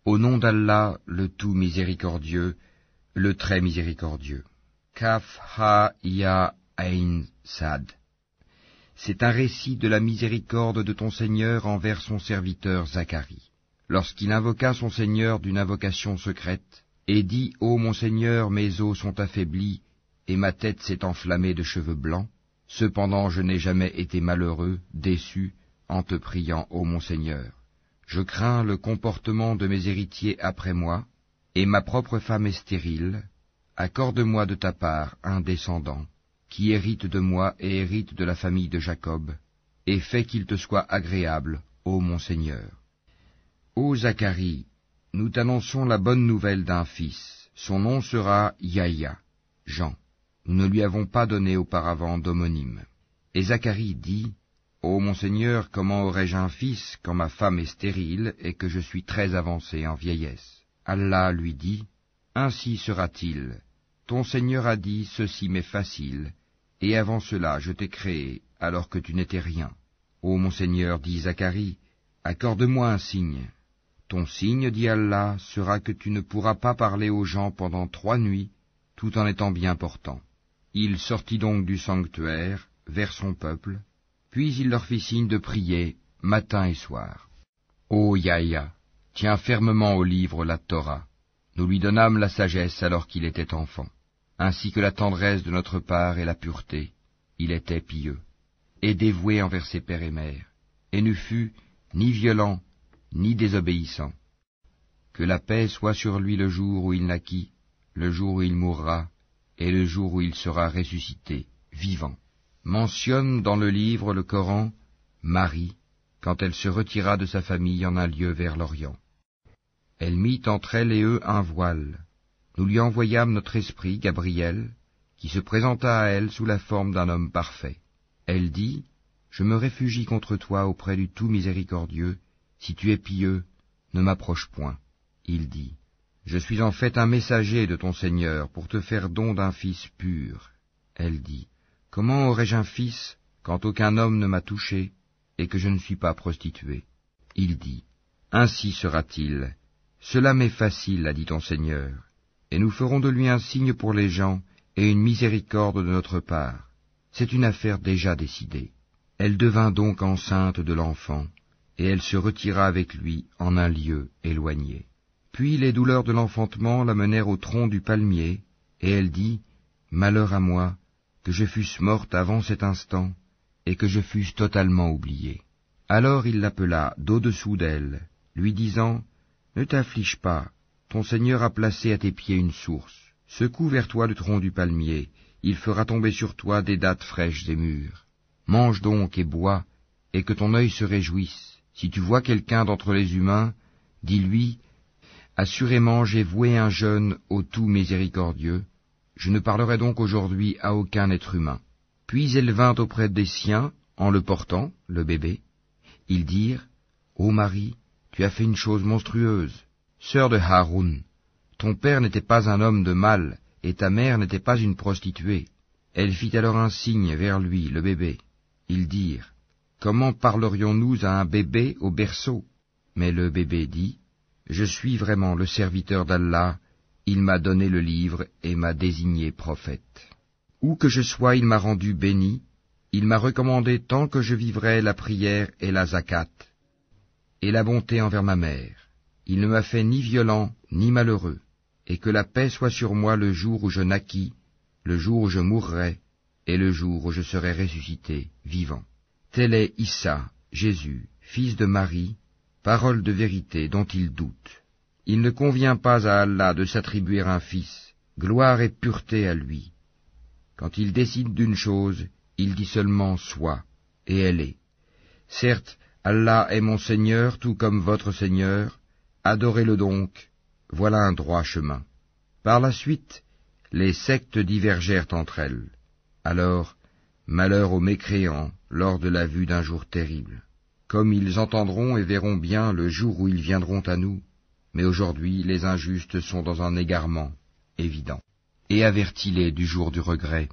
Au nom d'Allah, le tout miséricordieux, le très miséricordieux. Kaf ha ya ain sad. C'est un récit de la miséricorde de ton Seigneur envers son serviteur Zacharie. Lorsqu'il invoqua son Seigneur d'une invocation secrète, et dit « Ô mon Seigneur, mes os sont affaiblis, et ma tête s'est enflammée de cheveux blancs. Cependant je n'ai jamais été malheureux, déçu, en te priant, ô mon Seigneur. Je crains le comportement de mes héritiers après moi, et ma propre femme est stérile. Accorde-moi de ta part un descendant, qui hérite de moi et hérite de la famille de Jacob, et fais qu'il te soit agréable, ô mon Seigneur. Ô Zacharie, nous t'annonçons la bonne nouvelle d'un fils. Son nom sera Yahya, Jean. Nous ne lui avons pas donné auparavant d'homonyme. Et Zacharie dit, Ô mon Seigneur, comment aurais-je un fils quand ma femme est stérile et que je suis très avancé en vieillesse? Allah lui dit, Ainsi sera-t-il. Ton Seigneur a dit, ceci m'est facile, et avant cela je t'ai créé alors que tu n'étais rien. Ô mon Seigneur, dit Zacharie, accorde-moi un signe. Ton signe, dit Allah, sera que tu ne pourras pas parler aux gens pendant 3 nuits, tout en étant bien portant. Il sortit donc du sanctuaire, vers son peuple, puis il leur fit signe de prier, matin et soir. Ô Yahya, tiens fermement au livre la Torah. Nous lui donnâmes la sagesse alors qu'il était enfant, ainsi que la tendresse de notre part et la pureté. Il était pieux, et dévoué envers ses pères et mères, et ne fut ni violent, ni désobéissant. Que la paix soit sur lui le jour où il naquit, le jour où il mourra, et le jour où il sera ressuscité, vivant. Mentionne dans le livre, le Coran, Marie, quand elle se retira de sa famille en un lieu vers l'Orient. Elle mit entre elle et eux un voile. Nous lui envoyâmes notre esprit, Gabriel, qui se présenta à elle sous la forme d'un homme parfait. Elle dit, « Je me réfugie contre toi auprès du tout miséricordieux. Si tu es pieux, ne m'approche point. » Il dit, « Je suis en fait un messager de ton Seigneur pour te faire don d'un fils pur. » Elle dit, « Comment aurais-je un fils quand aucun homme ne m'a touché et que je ne suis pas prostituée ?» Il dit, « Ainsi sera-t-il. Cela m'est facile, a dit ton Seigneur, et nous ferons de lui un signe pour les gens et une miséricorde de notre part. C'est une affaire déjà décidée. » Elle devint donc enceinte de l'enfant, et elle se retira avec lui en un lieu éloigné. Puis les douleurs de l'enfantement la menèrent au tronc du palmier, et elle dit, « Malheur à moi, que je fusse morte avant cet instant, et que je fusse totalement oubliée. » Alors il l'appela d'au-dessous d'elle, lui disant, « Ne t'afflige pas, ton Seigneur a placé à tes pieds une source. Secoue vers toi le tronc du palmier, il fera tomber sur toi des dattes fraîches et mûres. Mange donc et bois, et que ton œil se réjouisse. Si tu vois quelqu'un d'entre les humains, dis-lui, « Assurément j'ai voué un jeûne au tout miséricordieux, je ne parlerai donc aujourd'hui à aucun être humain. » Puis elle vint auprès des siens, en le portant, le bébé. Ils dirent, « Ô Marie, tu as fait une chose monstrueuse. Sœur de Haroun, ton père n'était pas un homme de mal, et ta mère n'était pas une prostituée. » Elle fit alors un signe vers lui, le bébé. Ils dirent, « Comment parlerions-nous à un bébé au berceau ?» Mais le bébé dit, « Je suis vraiment le serviteur d'Allah, il m'a donné le livre et m'a désigné prophète. Où que je sois, il m'a rendu béni, il m'a recommandé tant que je vivrai la prière et la zakat, et la bonté envers ma mère. Il ne m'a fait ni violent ni malheureux, et que la paix soit sur moi le jour où je naquis, le jour où je mourrai, et le jour où je serai ressuscité, vivant. Tel est Issa, Jésus, fils de Marie, parole de vérité dont il doute. Il ne convient pas à Allah de s'attribuer un fils, gloire et pureté à lui. Quand il décide d'une chose, il dit seulement « soit », et elle est. Certes, Allah est mon Seigneur tout comme votre Seigneur, adorez-le donc, voilà un droit chemin. Par la suite, les sectes divergèrent entre elles. Alors, malheur aux mécréants lors de la vue d'un jour terrible. Comme ils entendront et verront bien le jour où ils viendront à nous, mais aujourd'hui les injustes sont dans un égarement évident. Et avertis-les du jour du regret,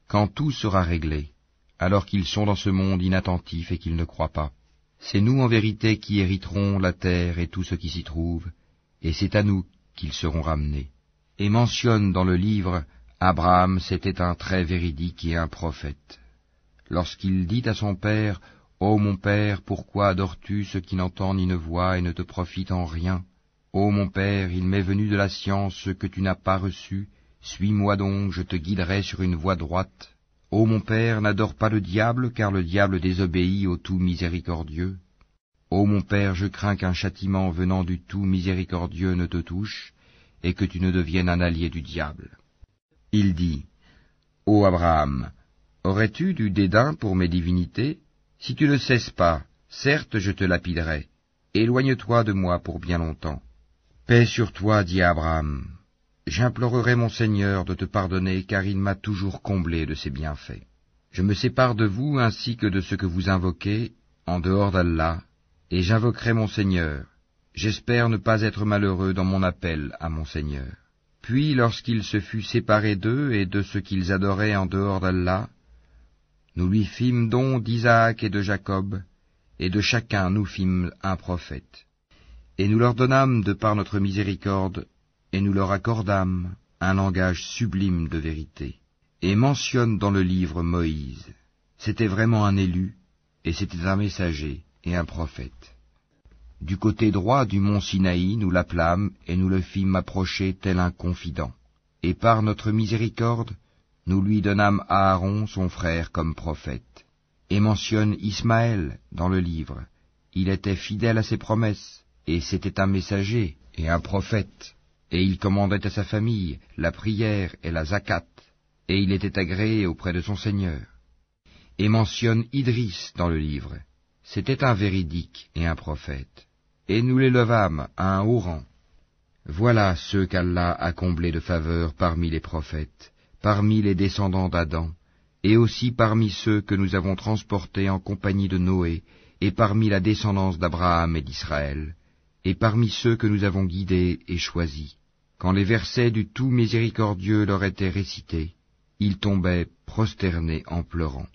quand tout sera réglé, alors qu'ils sont dans ce monde inattentif et qu'ils ne croient pas. C'est nous en vérité qui hériterons la terre et tout ce qui s'y trouve, et c'est à nous qu'ils seront ramenés. Et mentionne dans le livre, Abraham c'était un très véridique et un prophète. Lorsqu'il dit à son père, Ô mon père, pourquoi adores-tu ce qui n'entend ni ne voit et ne te profite en rien? Ô mon père, il m'est venu de la science ce que tu n'as pas reçu, suis-moi donc, je te guiderai sur une voie droite. Ô mon père, n'adore pas le diable, car le diable désobéit au tout miséricordieux. Ô mon père, je crains qu'un châtiment venant du tout miséricordieux ne te touche, et que tu ne deviennes un allié du diable. Il dit, Ô Abraham, aurais-tu du dédain pour mes divinités? Si tu ne cesses pas, certes je te lapiderai. Éloigne-toi de moi pour bien longtemps. Paix sur toi, dit Abraham. J'implorerai mon Seigneur de te pardonner, car il m'a toujours comblé de ses bienfaits. Je me sépare de vous ainsi que de ce que vous invoquez, en dehors d'Allah, et j'invoquerai mon Seigneur. J'espère ne pas être malheureux dans mon appel à mon Seigneur. Puis, lorsqu'il se fut séparé d'eux et de ce qu'ils adoraient en dehors d'Allah, nous lui fîmes don d'Isaac et de Jacob, et de chacun nous fîmes un prophète. Et nous leur donnâmes de par notre miséricorde, et nous leur accordâmes un langage sublime de vérité. Et mentionne dans le livre Moïse. C'était vraiment un élu, et c'était un messager et un prophète. Du côté droit du mont Sinaï, nous l'appelâmes, et nous le fîmes approcher tel un confident. Et par notre miséricorde, nous lui donnâmes Aaron, son frère, comme prophète. Et mentionne Ismaël dans le livre. Il était fidèle à ses promesses, et c'était un messager et un prophète. Et il commandait à sa famille la prière et la zakat, et il était agréé auprès de son Seigneur. Et mentionne Idris dans le livre. C'était un véridique et un prophète. Et nous l'élevâmes à un haut rang. Voilà ceux qu'Allah a comblés de faveur parmi les prophètes, parmi les descendants d'Adam, et aussi parmi ceux que nous avons transportés en compagnie de Noé, et parmi la descendance d'Abraham et d'Israël, et parmi ceux que nous avons guidés et choisis. Quand les versets du tout miséricordieux leur étaient récités, ils tombaient prosternés en pleurant.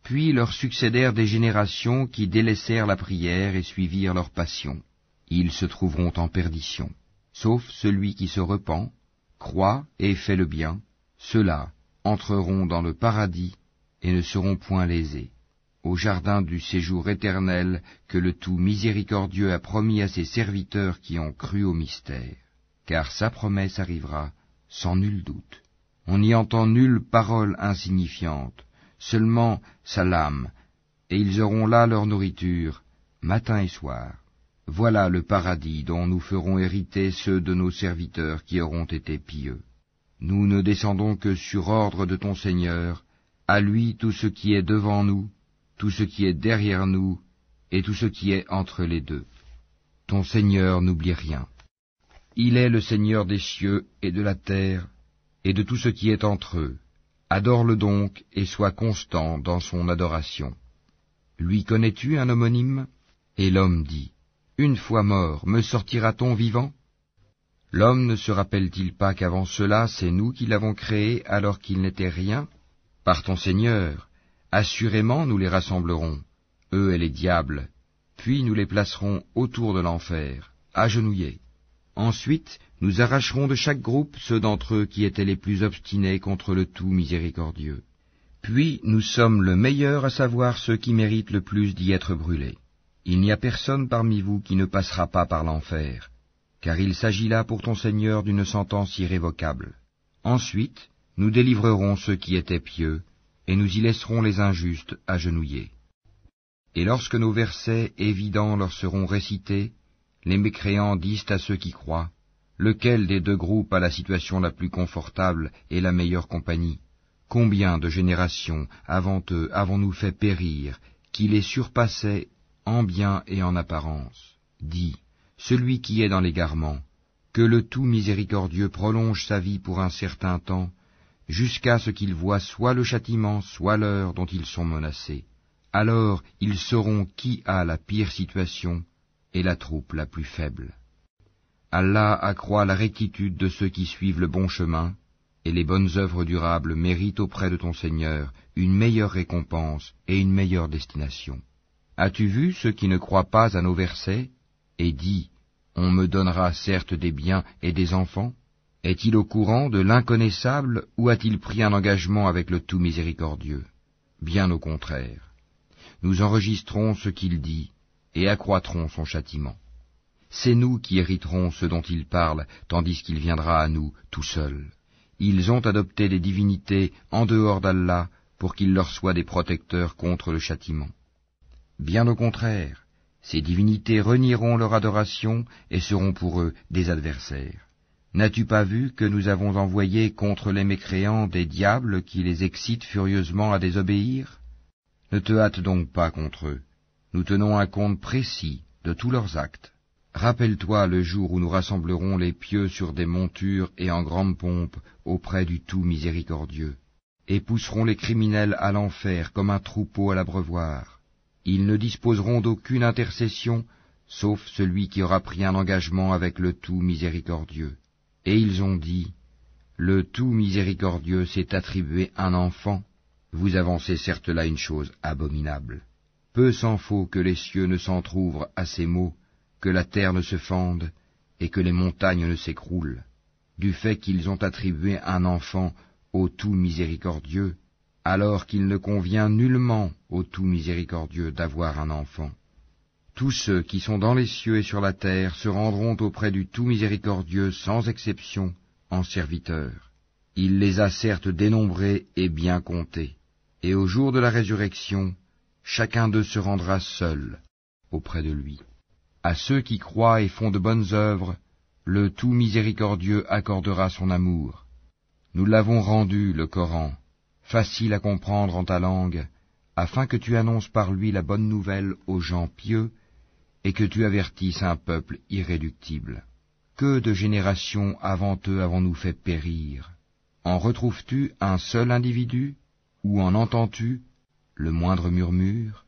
Puis leur succédèrent des générations qui délaissèrent la prière et suivirent leur passion. Ils se trouveront en perdition. Sauf celui qui se repent, croit et fait le bien, ceux-là entreront dans le paradis et ne seront point lésés, au jardin du séjour éternel que le tout miséricordieux a promis à ses serviteurs qui ont cru au mystère. Car sa promesse arrivera sans nul doute. On n'y entend nulle parole insignifiante, seulement salam, et ils auront là leur nourriture, matin et soir. Voilà le paradis dont nous ferons hériter ceux de nos serviteurs qui auront été pieux. Nous ne descendons que sur ordre de ton Seigneur, à lui tout ce qui est devant nous, tout ce qui est derrière nous, et tout ce qui est entre les deux. Ton Seigneur n'oublie rien. Il est le Seigneur des cieux et de la terre, et de tout ce qui est entre eux. Adore-le donc, et sois constant dans son adoration. Lui connais-tu un homonyme? Et l'homme dit, Une fois mort, me sortira-t-on vivant? L'homme ne se rappelle-t-il pas qu'avant cela, c'est nous qui l'avons créé alors qu'il n'était rien? Par ton Seigneur, assurément nous les rassemblerons, eux et les diables, puis nous les placerons autour de l'enfer, agenouillés. Ensuite, nous arracherons de chaque groupe ceux d'entre eux qui étaient les plus obstinés contre le tout miséricordieux. Puis nous sommes le meilleur à savoir ceux qui méritent le plus d'y être brûlés. Il n'y a personne parmi vous qui ne passera pas par l'enfer, car il s'agit là pour ton Seigneur d'une sentence irrévocable. Ensuite, nous délivrerons ceux qui étaient pieux, et nous y laisserons les injustes agenouillés. Et lorsque nos versets évidents leur seront récités, les mécréants disent à ceux qui croient, lequel des deux groupes a la situation la plus confortable et la meilleure compagnie? Combien de générations avant eux avons-nous fait périr, qui les surpassaient en bien et en apparence? Dis, celui qui est dans l'égarement, que le tout miséricordieux prolonge sa vie pour un certain temps, jusqu'à ce qu'ils voient soit le châtiment, soit l'heure dont ils sont menacés. Alors ils sauront qui a la pire situation, et la troupe la plus faible. Allah accroît la rectitude de ceux qui suivent le bon chemin, et les bonnes œuvres durables méritent auprès de ton Seigneur une meilleure récompense et une meilleure destination. As-tu vu ceux qui ne croient pas à nos versets? Et dis, On me donnera certes des biens et des enfants. Est-il au courant de l'inconnaissable ou a-t-il pris un engagement avec le tout miséricordieux? Bien au contraire. Nous enregistrons ce qu'il dit et accroîtrons son châtiment. C'est nous qui hériterons ce dont il parle, tandis qu'il viendra à nous tout seul. Ils ont adopté des divinités en dehors d'Allah pour qu'ils leur soient des protecteurs contre le châtiment. Bien au contraire, ces divinités renieront leur adoration et seront pour eux des adversaires. N'as-tu pas vu que nous avons envoyé contre les mécréants des diables qui les excitent furieusement à désobéir? Ne te hâte donc pas contre eux. Nous tenons un compte précis de tous leurs actes. Rappelle-toi le jour où nous rassemblerons les pieux sur des montures et en grande pompe auprès du tout miséricordieux, et pousserons les criminels à l'enfer comme un troupeau à l'abreuvoir. Ils ne disposeront d'aucune intercession, sauf celui qui aura pris un engagement avec le tout miséricordieux. Et ils ont dit, le tout miséricordieux s'est attribué un enfant. Vous avancez certes là une chose abominable. Peu s'en faut que les cieux ne s'entr'ouvrent à ces mots, que la terre ne se fende, et que les montagnes ne s'écroulent, du fait qu'ils ont attribué un enfant au tout miséricordieux, alors qu'il ne convient nullement au tout miséricordieux d'avoir un enfant. Tous ceux qui sont dans les cieux et sur la terre se rendront auprès du tout miséricordieux sans exception en serviteurs. Il les a certes dénombrés et bien comptés, et au jour de la résurrection, chacun d'eux se rendra seul auprès de lui. À ceux qui croient et font de bonnes œuvres, le tout miséricordieux accordera son amour. Nous l'avons rendu, le Coran, facile à comprendre en ta langue, afin que tu annonces par lui la bonne nouvelle aux gens pieux, et que tu avertisses un peuple irréductible. Que de générations avant eux avons-nous fait périr? En retrouves-tu un seul individu, ou en entends-tu le moindre murmure?